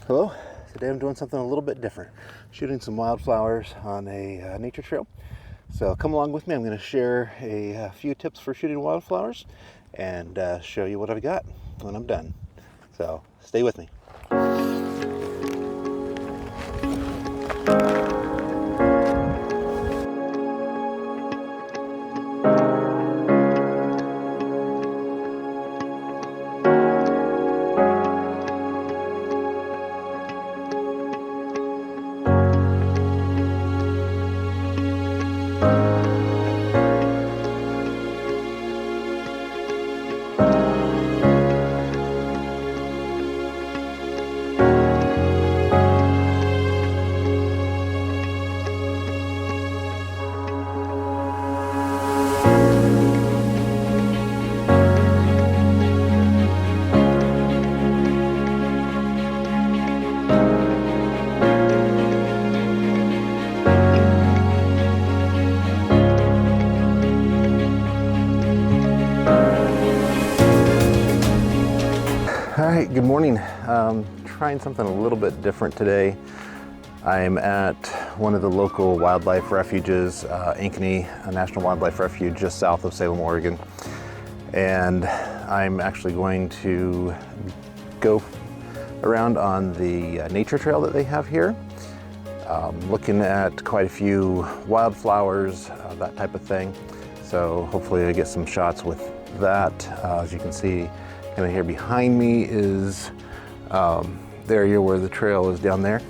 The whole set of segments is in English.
Hello, today I'm doing something a little bit different. Shooting some wildflowers on a nature trail. So come along with me. I'm going to share a few tips for shooting wildflowers and show you what I've got when I'm done. So stay with me. All right, good morning. Trying something a little bit different today. I'm at one of the local wildlife refuges, Ankeny National Wildlife Refuge, just south of Salem, Oregon. And I'm actually going to go around on the nature trail that they have here, looking at quite a few wildflowers, that type of thing. So hopefully I get some shots with that. As you can see, kind of here behind me is the area where the trail is down there.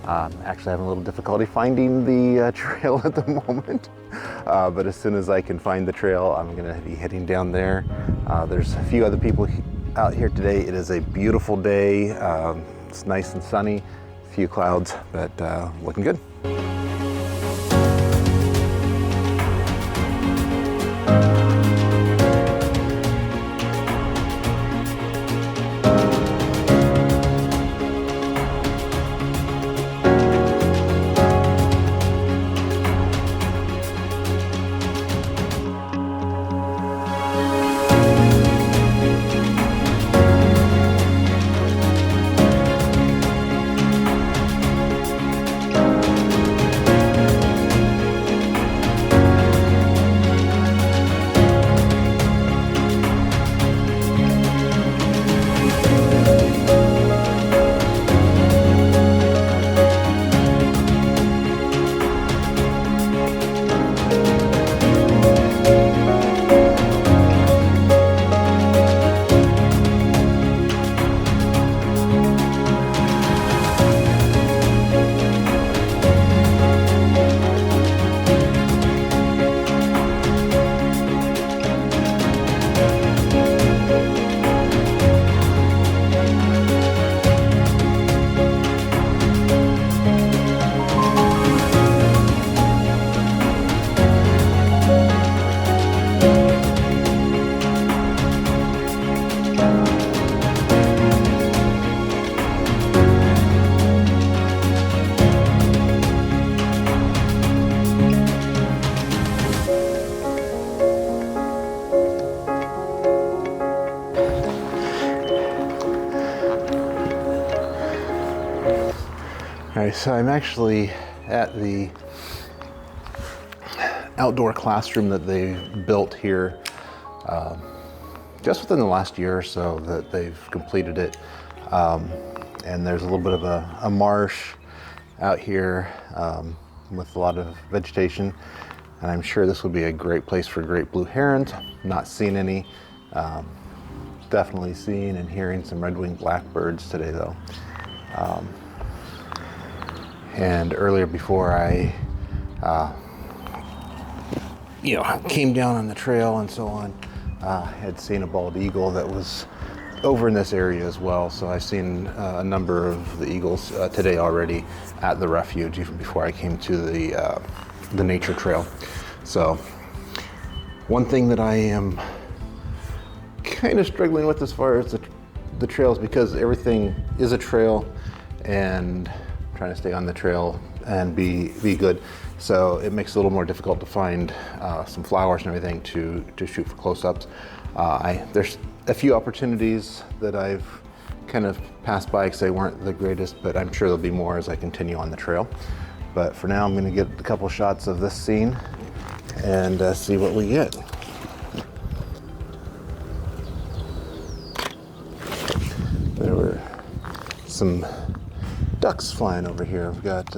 Actually having a little difficulty finding the trail at the moment, but as soon as I can find the trail, I'm going to be heading down there. There's a few other people out here today. It is a beautiful day. It's nice and sunny, a few clouds, but looking good. All right, so I'm actually at the outdoor classroom that they've built here just within the last year or so that they've completed it. And there's a little bit of a marsh out here with a lot of vegetation. And I'm sure this would be a great place for great blue herons. Not seen any. Definitely seeing and hearing some red-winged blackbirds today though. And earlier before I came down on the trail and so on, had seen a bald eagle that was over in this area as well. So I've seen a number of the eagles today already at the refuge, even before I came to the nature trail. So one thing that I am kind of struggling with as far as the trails, because everything is a trail and trying to stay on the trail and be good. So it makes it a little more difficult to find some flowers and everything to shoot for close-ups. There's a few opportunities that I've kind of passed by because they weren't the greatest, but I'm sure there'll be more as I continue on the trail. But for now, I'm going to get a couple shots of this scene and see what we get. There were some ducks flying over here. I've got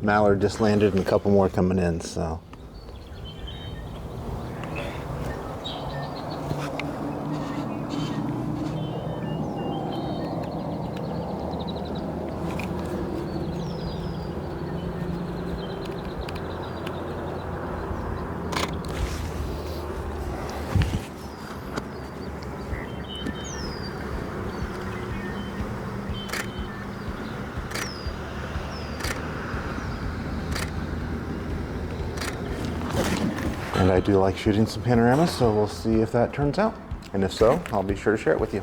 mallard just landed and a couple more coming in, so. And I do like shooting some panoramas, so we'll see if that turns out. And if so, I'll be sure to share it with you.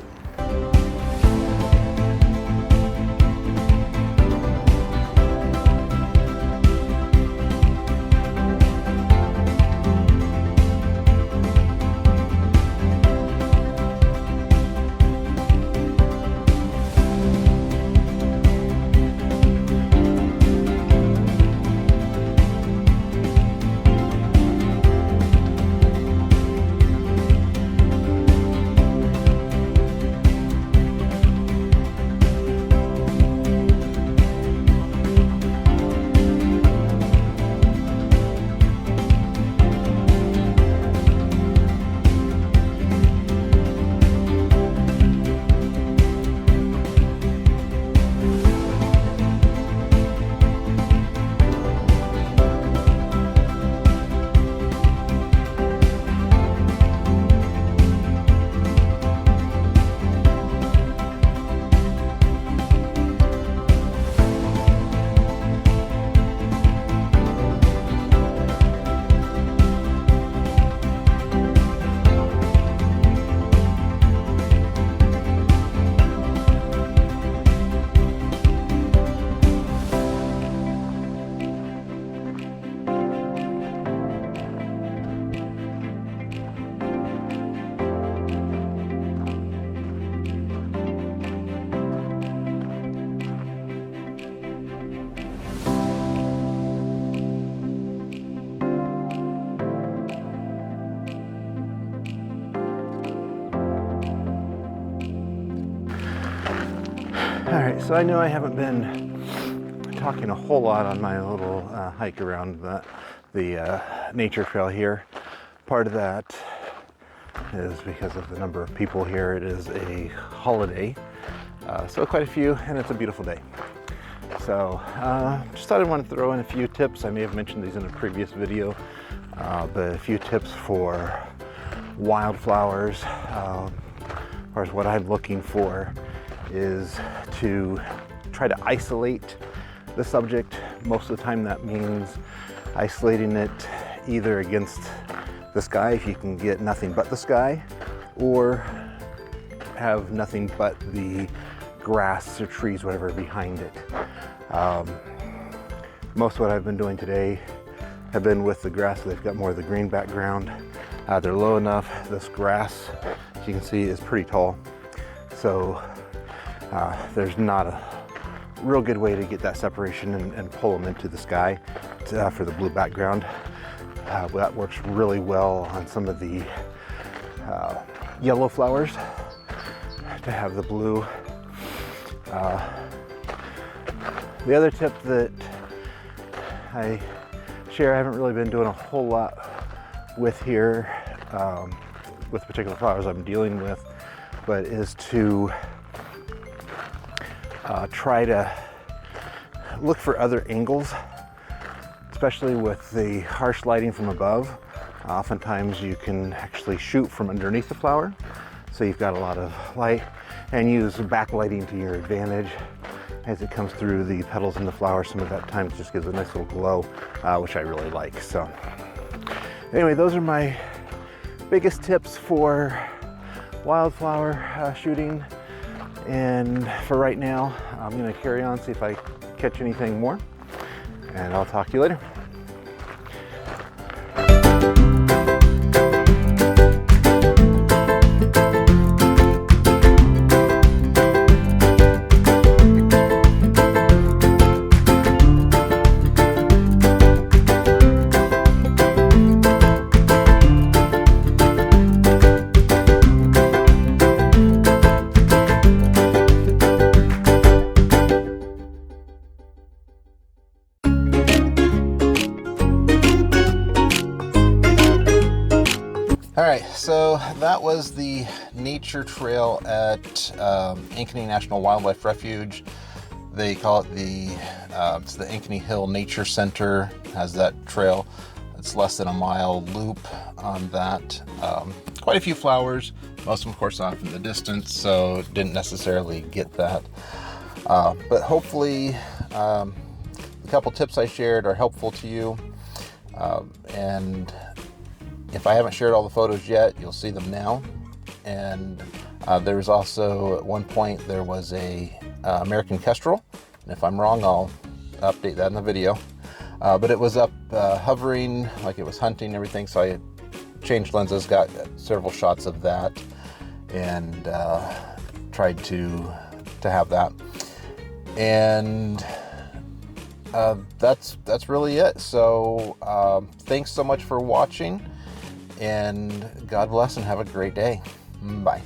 All right, so I know I haven't been talking a whole lot on my little hike around the nature trail here. Part of that is because of the number of people here. It is a holiday, so quite a few, and it's a beautiful day. So just thought I'd want to throw in a few tips. I may have mentioned these in a previous video, but a few tips for wildflowers. As far as what I'm looking for is to try to isolate the subject. Most of the time that means isolating it either against the sky, if you can get nothing but the sky, or have nothing but the grass or trees, whatever, behind it. Most of what I've been doing today have been with the grass. They've got more of the green background. They're low enough. This grass, as you can see, is pretty tall. So there's not a real good way to get that separation and pull them into the sky for the blue background. That works really well on some of the yellow flowers to have the blue. The other tip that I share, I haven't really been doing a whole lot with here, with particular flowers I'm dealing with, but is to try to look for other angles, especially with the harsh lighting from above. Oftentimes you can actually shoot from underneath the flower, so you've got a lot of light, and use backlighting to your advantage as it comes through the petals and the flower. Some of that time just gives a nice little glow, which I really like. So anyway, those are my biggest tips for wildflower shooting. And for right now, I'm going to carry on, see if I catch anything more, and I'll talk to you later. that was the nature trail at Ankeny National Wildlife Refuge. They call it it's the Ankeny Hill Nature Center, has that trail. It's less than a mile loop on that. Quite a few flowers, most of them of course off in the distance, so didn't necessarily get that. But hopefully the couple tips I shared are helpful to you. And if I haven't shared all the photos yet, you'll see them now. And there's also, at one point, there was a American kestrel. And if I'm wrong, I'll update that in the video. But it was up hovering, like it was hunting and everything. So I changed lenses, got several shots of that, and tried to have that. And that's really it. So thanks so much for watching, and God bless and have a great day. Bye.